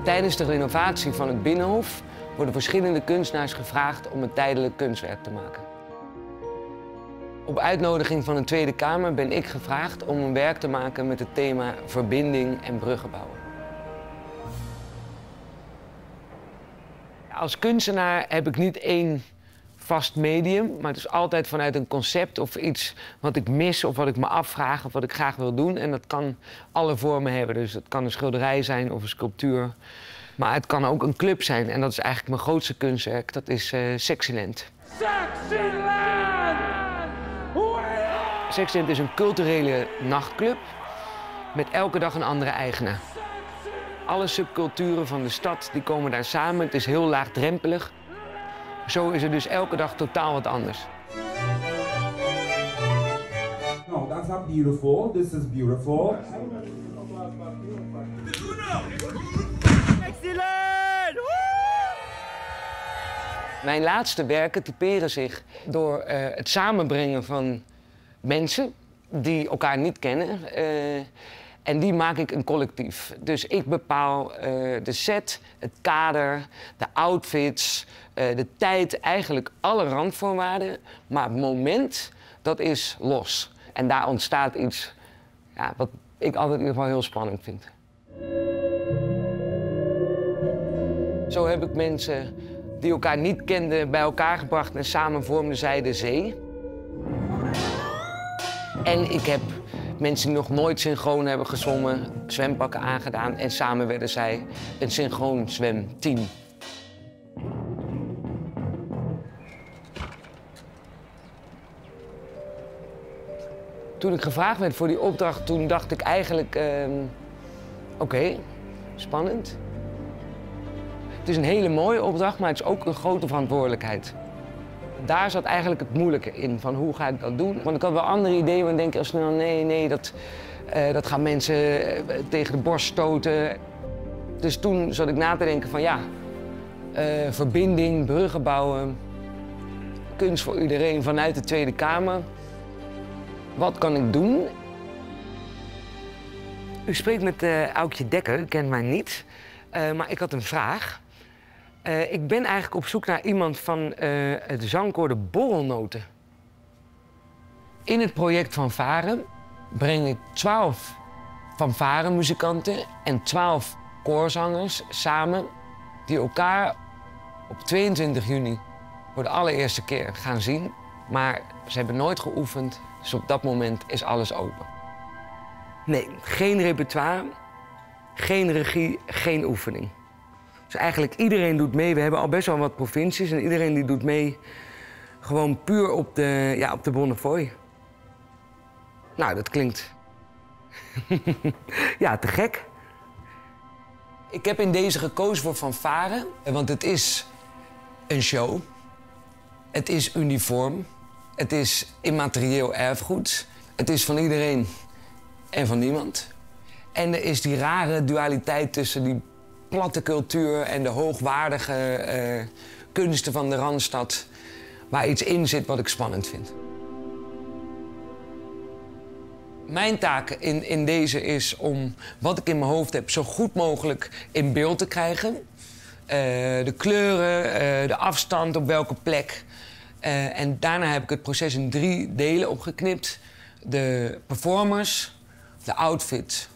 Tijdens de renovatie van het Binnenhof worden verschillende kunstenaars gevraagd om een tijdelijk kunstwerk te maken. Op uitnodiging van een Tweede Kamer ben ik gevraagd om een werk te maken met het thema verbinding en bruggen bouwen. Als kunstenaar heb ik niet één vast medium, maar het is altijd vanuit een concept of iets wat ik mis of wat ik me afvraag of wat ik graag wil doen. En dat kan alle vormen hebben. Dus het kan een schilderij zijn of een sculptuur. Maar het kan ook een club zijn en dat is eigenlijk mijn grootste kunstwerk. Dat is Sexyland. Sexyland! Sexyland is een culturele nachtclub met elke dag een andere eigenaar. Alle subculturen van de stad die komen daar samen. Het is heel laagdrempelig. Zo is het dus elke dag totaal wat anders. No, that's not beautiful. This is beautiful. Mijn laatste werken typeren zich door het samenbrengen van mensen die elkaar niet kennen. En die maak ik een collectief. Dus ik bepaal de set, het kader, de outfits, de tijd, eigenlijk alle randvoorwaarden. Maar het moment, dat is los. En daar ontstaat iets wat ik altijd in ieder geval heel spannend vind. Zo heb ik mensen die elkaar niet kenden bij elkaar gebracht en samen vormden zij de zee. En ik heb mensen die nog nooit synchroon hebben gezwommen, zwempakken aangedaan en samen werden zij een synchroon zwemteam. Toen ik gevraagd werd voor die opdracht, toen dacht ik eigenlijk, oké, spannend. Het is een hele mooie opdracht, maar het is ook een grote verantwoordelijkheid. Daar zat eigenlijk het moeilijke in, van hoe ga ik dat doen? Want ik had wel andere ideeën, maar dan denk ik al snel, nee, dat gaan mensen tegen de borst stoten. Dus toen zat ik na te denken van verbinding, bruggen bouwen, kunst voor iedereen vanuit de Tweede Kamer. Wat kan ik doen? U spreekt met Aukje Dekker, u kent mij niet, maar ik had een vraag. Ik ben eigenlijk op zoek naar iemand van het zangkoor de Borrelnoten. In het project van Varen breng ik 12 fanfaremuzikanten en 12 koorzangers samen die elkaar op 22 juni voor de allereerste keer gaan zien. Maar ze hebben nooit geoefend, dus op dat moment is alles open. Nee, geen repertoire, geen regie, geen oefening. Dus eigenlijk iedereen doet mee. We hebben al best wel wat provincies en iedereen die doet mee gewoon puur op de Bonnefoy. Nou, dat klinkt te gek. Ik heb in deze gekozen voor fanfare, want het is een show. Het is uniform. Het is immaterieel erfgoed. Het is van iedereen en van niemand. En er is die rare dualiteit tussen die platte cultuur en de hoogwaardige kunsten van de Randstad, waar iets in zit wat ik spannend vind. Mijn taak in deze is om wat ik in mijn hoofd heb zo goed mogelijk in beeld te krijgen. De kleuren, de afstand, op welke plek. En daarna heb ik het proces in 3 delen opgeknipt. De performers, de outfit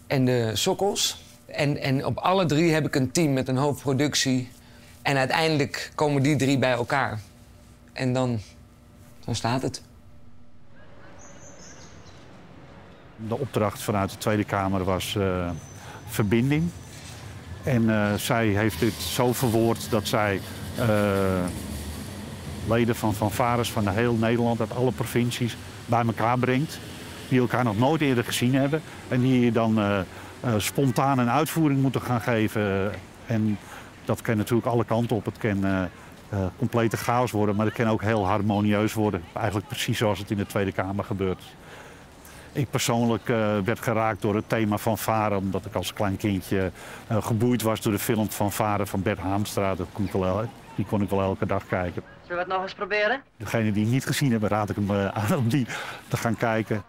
en de sokkels. En op alle 3 heb ik een team met een hoofdproductie. En uiteindelijk komen die 3 bij elkaar. En dan staat het. De opdracht vanuit de Tweede Kamer was verbinding. En zij heeft dit zo verwoord dat zij leden van fanfares van heel Nederland, uit alle provincies, bij elkaar brengt. Die elkaar nog nooit eerder gezien hebben. En die dan spontaan een uitvoering moeten gaan geven. En dat kan natuurlijk alle kanten op. Het kan complete chaos worden, maar het kan ook heel harmonieus worden. Eigenlijk precies zoals het in de Tweede Kamer gebeurt. Ik persoonlijk werd geraakt door het thema van Varen, omdat ik als klein kindje geboeid was door de film van Varen van Bert Haamstra. Die kon ik wel elke dag kijken. Zullen we het nog eens proberen? Degene die het niet gezien hebben, raad ik hem aan om die te gaan kijken.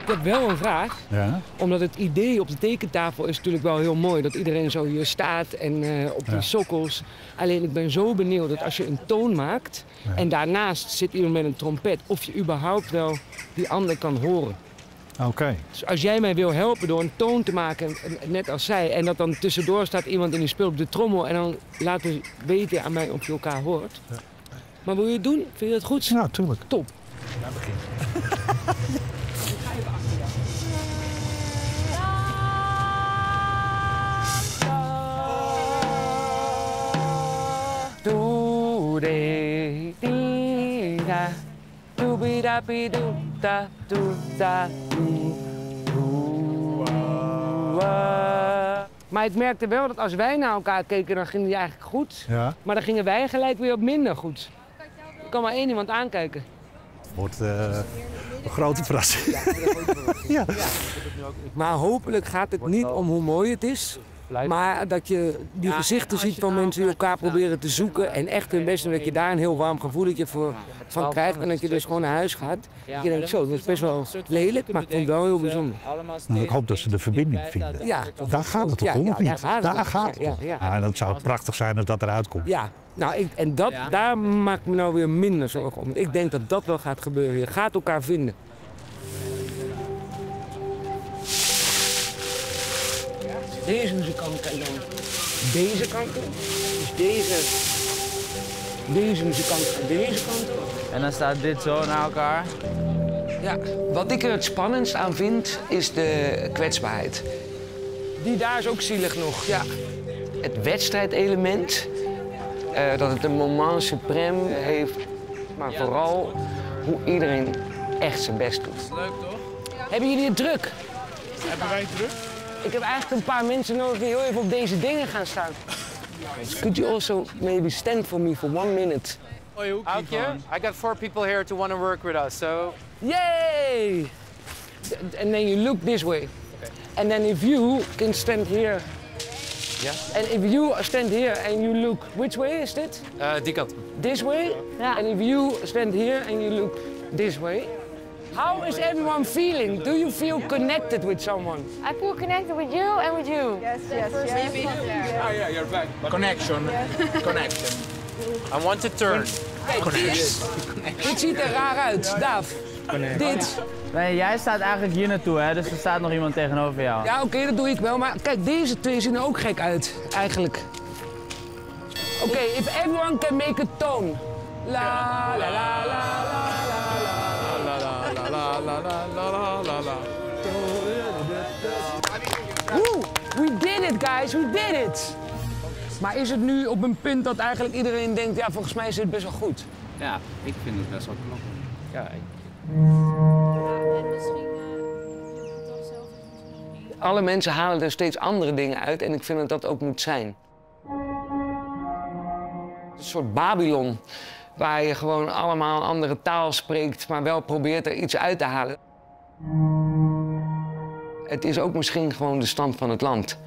heb wel een vraag. Ja. Omdat het idee op de tekentafel is natuurlijk wel heel mooi. Dat iedereen zo hier staat en op die sokkels. Alleen ik ben zo benieuwd dat als je een toon maakt... en daarnaast zit iemand met een trompet... of je überhaupt wel die ander kan horen. Oké. Dus als jij mij wil helpen door een toon te maken, net als zij... en dat dan tussendoor staat iemand en die speelt op de trommel... en dan laten weten aan mij of je elkaar hoort. Ja. Maar wil je het doen? Vind je dat goed? Ja, tuurlijk. Top. Ja, begin. Maar ik merkte wel dat als wij naar elkaar keken, dan ging die eigenlijk goed. Ja. Maar dan gingen wij gelijk weer op minder goed. Er kan maar één iemand aankijken. Het wordt een grote verrassing. Ja. Maar hopelijk gaat het niet om hoe mooi het is. Maar dat je die gezichten ziet van mensen die elkaar proberen te zoeken. En echt hun best doen, dat je daar een heel warm gevoeletje van krijgt. En dat je dus gewoon naar huis gaat. Je denkt zo, dat is best wel lelijk, maar ik vond het wel heel bijzonder. Nou, ik hoop dat ze de verbinding vinden. Ja. Daar gaat het toch om, of niet? Daar gaat het om. Ja, dat zou prachtig zijn als dat eruit komt. Ja, nou, daar maak ik me nou weer minder zorgen om. Ik denk dat dat wel gaat gebeuren. Je gaat elkaar vinden. Deze muzikant kan dan deze kant doen. Dus deze muzikant kan deze kant doen. En dan staat dit zo naar elkaar. Ja, wat ik er het spannendst aan vind, is de kwetsbaarheid. Die daar is ook zielig nog, ja. Het wedstrijdelement, dat het een moment suprême heeft, maar vooral hoe iedereen echt zijn best doet. Dat is leuk, toch? Hebben jullie het druk? Hebben wij druk? Ik heb eigenlijk een paar mensen nodig die heel even op deze dingen gaan staan. Could you also maybe stand for me for 1 minute? Aukje, I got 4 people here to want to work with us, so... Yay! And then you look this way. Okay. And then if you can stand here. Yeah. And if you stand here and you look, which way is it? Die kant. This way? Yeah. And if you stand here and you look this way. How is everyone feeling? Do you feel connected with someone? I feel connected with you and with you. Yes, yes, yes. Ah, yeah, you're back. Connection. Connection. I want to turn. Kijk, dit ziet er raar uit, Daaf. Dit. Nee, jij staat eigenlijk hier naartoe, hè? Dus er staat nog iemand tegenover jou. Ja, oké, dat doe ik wel. Maar kijk, deze twee zien er ook gek uit, eigenlijk. Oké, if everyone can make a tone. La la la la la. Woe, we did it, guys, we did it. Maar is het nu op een punt dat eigenlijk iedereen denkt, ja, volgens mij is het best wel goed? Ja, ik vind het best wel knap. Ja, Alle mensen halen er steeds andere dingen uit en ik vind dat dat ook moet zijn. Een soort Babylon, waar je gewoon allemaal een andere taal spreekt, maar wel probeert er iets uit te halen. Het is ook misschien gewoon de stand van het land.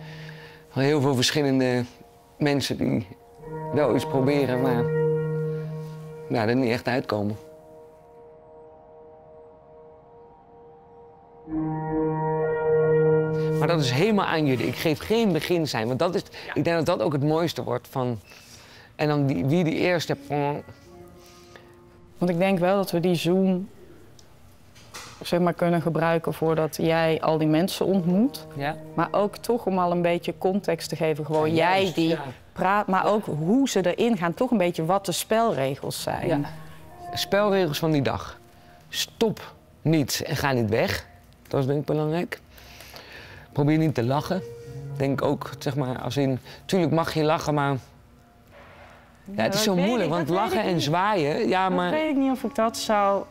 Heel veel verschillende mensen die wel iets proberen, maar ja, er niet echt uitkomen. Maar dat is helemaal aan jullie. Ik geef geen begin zijn, want dat is, ik denk dat dat ook het mooiste wordt van. En dan wie die eerste. Want ik denk wel dat we die Zoom zeg maar, kunnen gebruiken voordat jij al die mensen ontmoet. Ja. Maar ook toch om al een beetje context te geven. Gewoon jij die praat, maar ook hoe ze erin gaan. Toch een beetje wat de spelregels zijn. Ja. Spelregels van die dag. Stop niet en ga niet weg. Dat is denk ik belangrijk. Probeer niet te lachen. Denk ook, zeg maar, als in... Tuurlijk mag je lachen, maar... Ja, het is zo moeilijk, want lachen en zwaaien... Ja, maar... Ik weet niet of ik dat zou...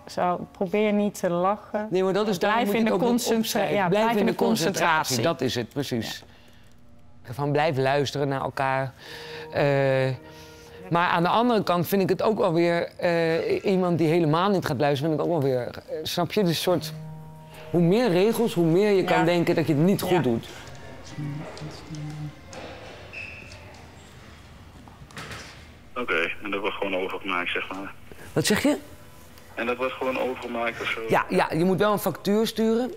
Probeer niet te lachen. Nee, maar dat is blijf in de concentratie. Ja, blijf in de concentratie. Dat is het, precies. Ja. Van blijf luisteren naar elkaar. Maar aan de andere kant vind ik het ook wel weer... iemand die helemaal niet gaat luisteren, vind ik ook wel weer... snap je? Dus een soort... Hoe meer regels, hoe meer je kan denken dat je het niet goed doet. Oké, en dat wordt gewoon overgemaakt, zeg maar. Wat zeg je? En dat wordt gewoon overgemaakt of zo? Ja, je moet wel een factuur sturen.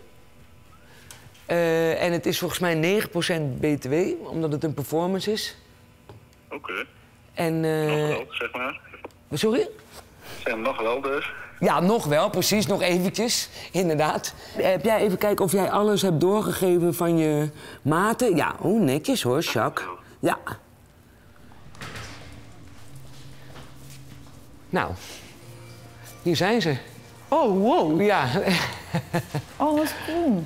En het is volgens mij 9% BTW, omdat het een performance is. Oké. En, nog wel, zeg maar. Sorry? Zeg, nog wel dus. Ja, nog wel, precies, nog eventjes, inderdaad. Heb jij even kijken of jij alles hebt doorgegeven van je maten? Ja, netjes hoor, Jacques. Ja. Nou, hier zijn ze. Oh, wow. Ja. Oh, wat cool.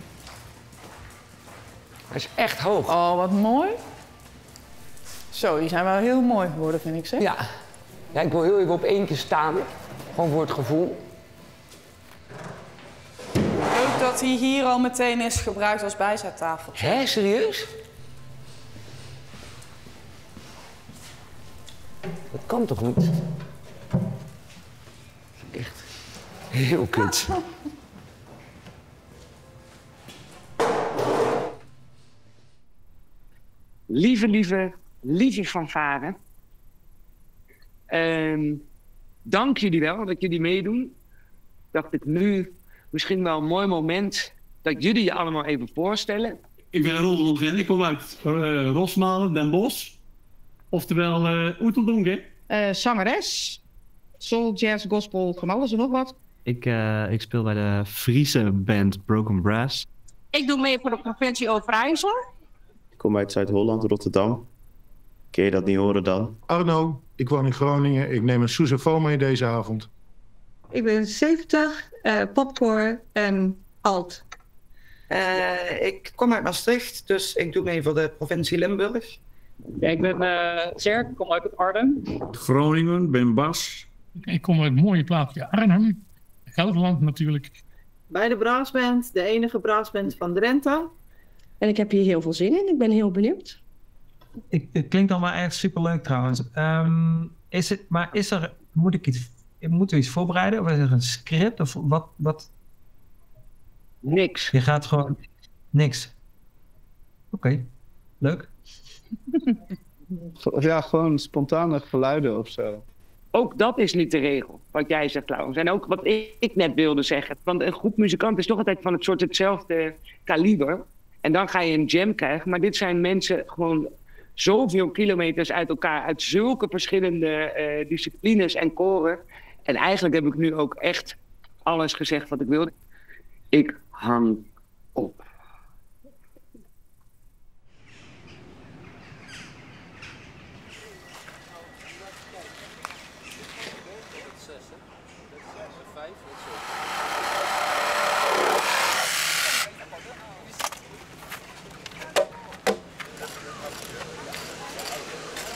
Hij is echt hoog. Oh, wat mooi. Zo, die zijn wel heel mooi geworden, vind ik, zeg. Ja. Ja, ik wil heel even op eentje staan. Gewoon voor het gevoel. Leuk dat hij hier al meteen is gebruikt als bijzettafel. Hé, serieus? Dat kan toch niet? Echt heel kut. Lieve van Varen. Dank jullie wel dat jullie meedoen. Dacht ik nu misschien wel een mooi moment dat jullie je allemaal even voorstellen. Ik ben Ron Rolgen, ik kom uit Rosmalen, Den Bosch. Oftewel Oeteldonk, hè? Zangeres, soul, jazz, gospel, van alles en nog wat. Ik speel bij de Friese band Broken Brass. Ik doe mee voor de provincie Overijssel. Ik kom uit Zuid-Holland, Rotterdam. Kun je dat niet horen dan? Arno, ik woon in Groningen. Ik neem een sousaphone mee deze avond. Ik ben 70, popcore en alt. Ik kom uit Maastricht, dus ik doe mee voor de provincie Limburg. Ja, ik ben Zerk, ik kom uit het Arnhem. Groningen, ben Bas. Ik kom uit het mooie plaatsje Arnhem. Gelderland natuurlijk. Bij de brassband, de enige brassband van Drenthe. En ik heb hier heel veel zin in, ik ben heel benieuwd. Het klinkt allemaal echt superleuk trouwens. Moeten we iets voorbereiden? Of is er een script? Of wat? Niks. Je gaat gewoon... Niks. Oké, leuk. Ja, gewoon spontane geluiden of zo. Ook dat is niet de regel, wat jij zegt trouwens. En ook wat ik net wilde zeggen. Want een groep muzikanten is toch altijd van hetzelfde kaliber. En dan ga je een jam krijgen. Maar dit zijn mensen gewoon zoveel kilometers uit elkaar. Uit zulke verschillende disciplines en koren. En eigenlijk heb ik nu ook echt alles gezegd wat ik wilde. Ik hang op.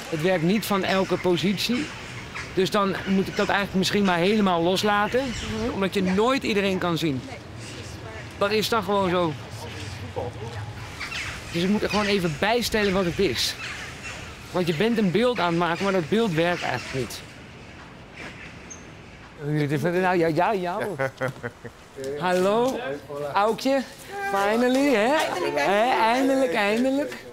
Het werkt niet van elke positie. Dus dan moet ik dat eigenlijk misschien maar helemaal loslaten. Omdat je nooit iedereen kan zien. Dat is dan gewoon zo. Dus ik moet er gewoon even bijstellen wat het is. Want je bent een beeld aan het maken, maar dat beeld werkt eigenlijk niet. Nou ja, jou. Hallo, Aukje. Finally, hè? Eindelijk.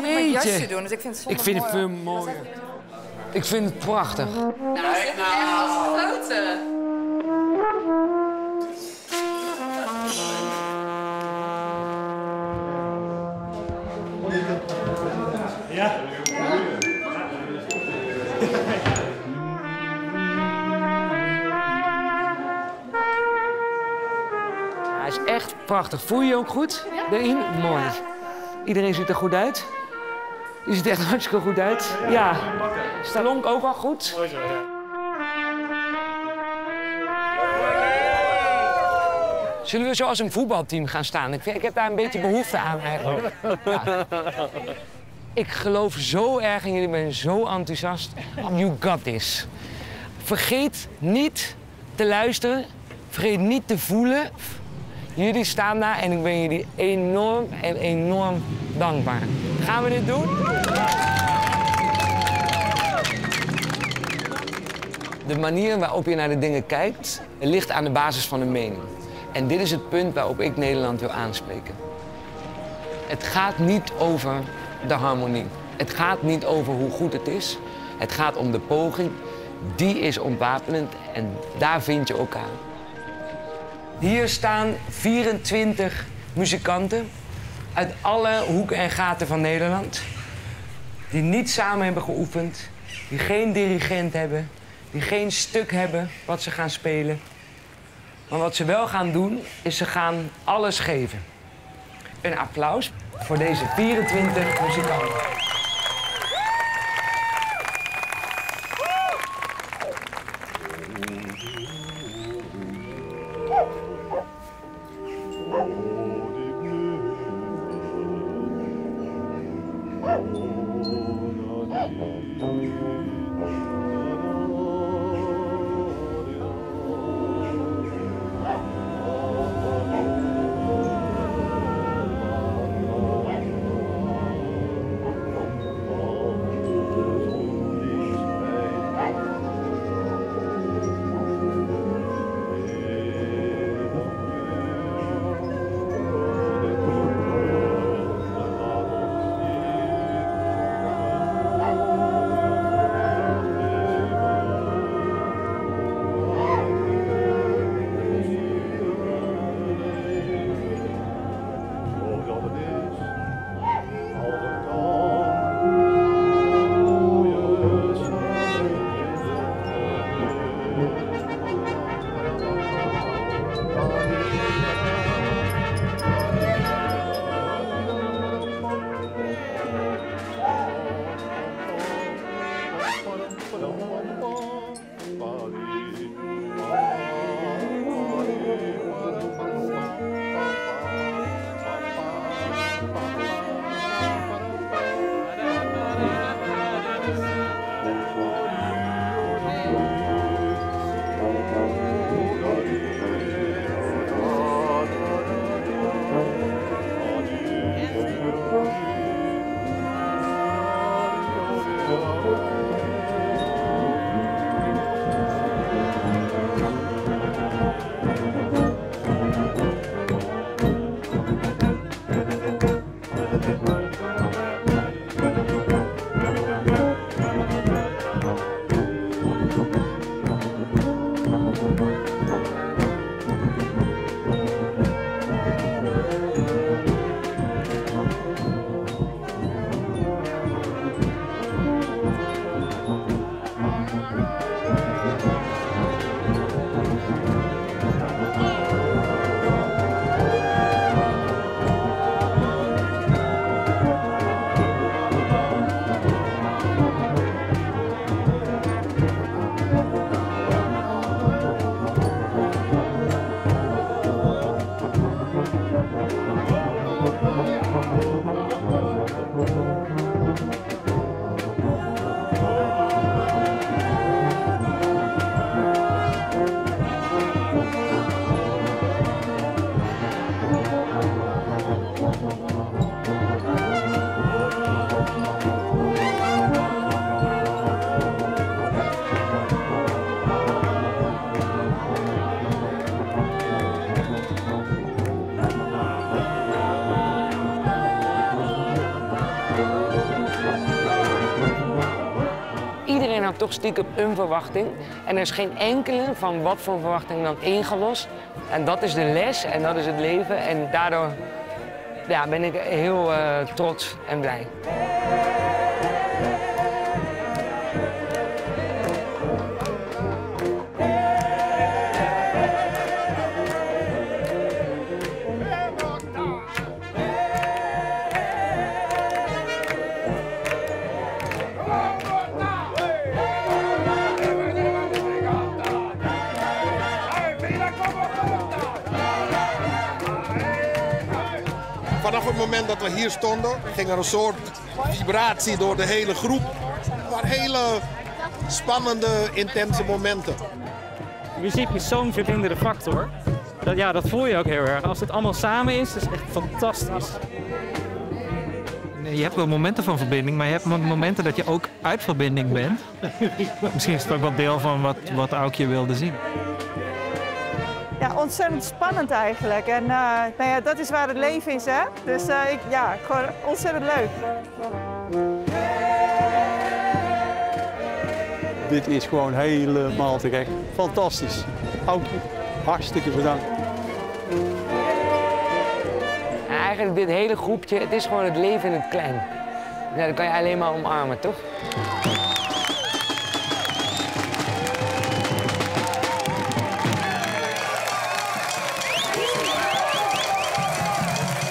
Mijn jasje doen, dus ik vind het Ik vind het veel mooier. Ik vind het prachtig. Nou, dat is echt als grote. Ja. Hij is echt prachtig. Voel je je ook goed erin? Mooi. Iedereen ziet er goed uit. Je ziet er echt hartstikke goed uit. Ja. Stallonk ook al goed. Mooi zo, ja. Zullen we zoals een voetbalteam gaan staan? Ik heb daar een beetje behoefte aan eigenlijk. Ja. Ik geloof zo erg in jullie, ik ben zo enthousiast. You got this. Vergeet niet te luisteren. Vergeet niet te voelen. Jullie staan daar en ik ben jullie enorm dankbaar. Gaan we dit doen? De manier waarop je naar de dingen kijkt, ligt aan de basis van een mening. En dit is het punt waarop ik Nederland wil aanspreken. Het gaat niet over de harmonie. Het gaat niet over hoe goed het is. Het gaat om de poging. Die is ontwapenend en daar vind je elkaar. Hier staan 24 muzikanten uit alle hoeken en gaten van Nederland. Die niet samen hebben geoefend, die geen dirigent hebben, die geen stuk hebben wat ze gaan spelen. Maar wat ze wel gaan doen, is ze gaan alles geven. Een applaus voor deze 24 muzikanten. Toch stiekem een verwachting. En er is geen enkele van wat voor verwachting dan ingelost. En dat is de les en dat is het leven. En daardoor ben ik heel trots en blij. Vanaf het moment dat we hier stonden, ging er een soort vibratie door de hele groep. Maar hele spannende, intense momenten. Muziek is zo'n verbindende factor. Dat voel je ook heel erg. Als het allemaal samen is, is het echt fantastisch. Je hebt wel momenten van verbinding, maar je hebt momenten dat je ook uit verbinding bent. Misschien is het ook wel deel van wat Aukje wilde zien. Ja, ontzettend spannend eigenlijk. En dat is waar het leven is, hè. Dus gewoon ontzettend leuk. Dit is gewoon helemaal te gek. Fantastisch. Aukje, hartstikke bedankt. eigenlijk dit hele groepje, het is gewoon het leven in het klein. Ja, dat kan je alleen maar omarmen, toch?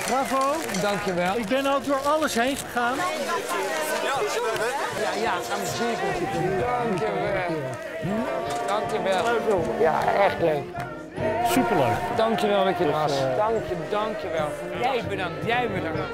Bravo. Dankjewel. Ik ben ook door alles heen gegaan. Ja, gaan we zeker. Dankjewel. Dankjewel. Ja, echt leuk. Superleuk. Dankjewel dat je er was. Dankjewel. Jij bedankt.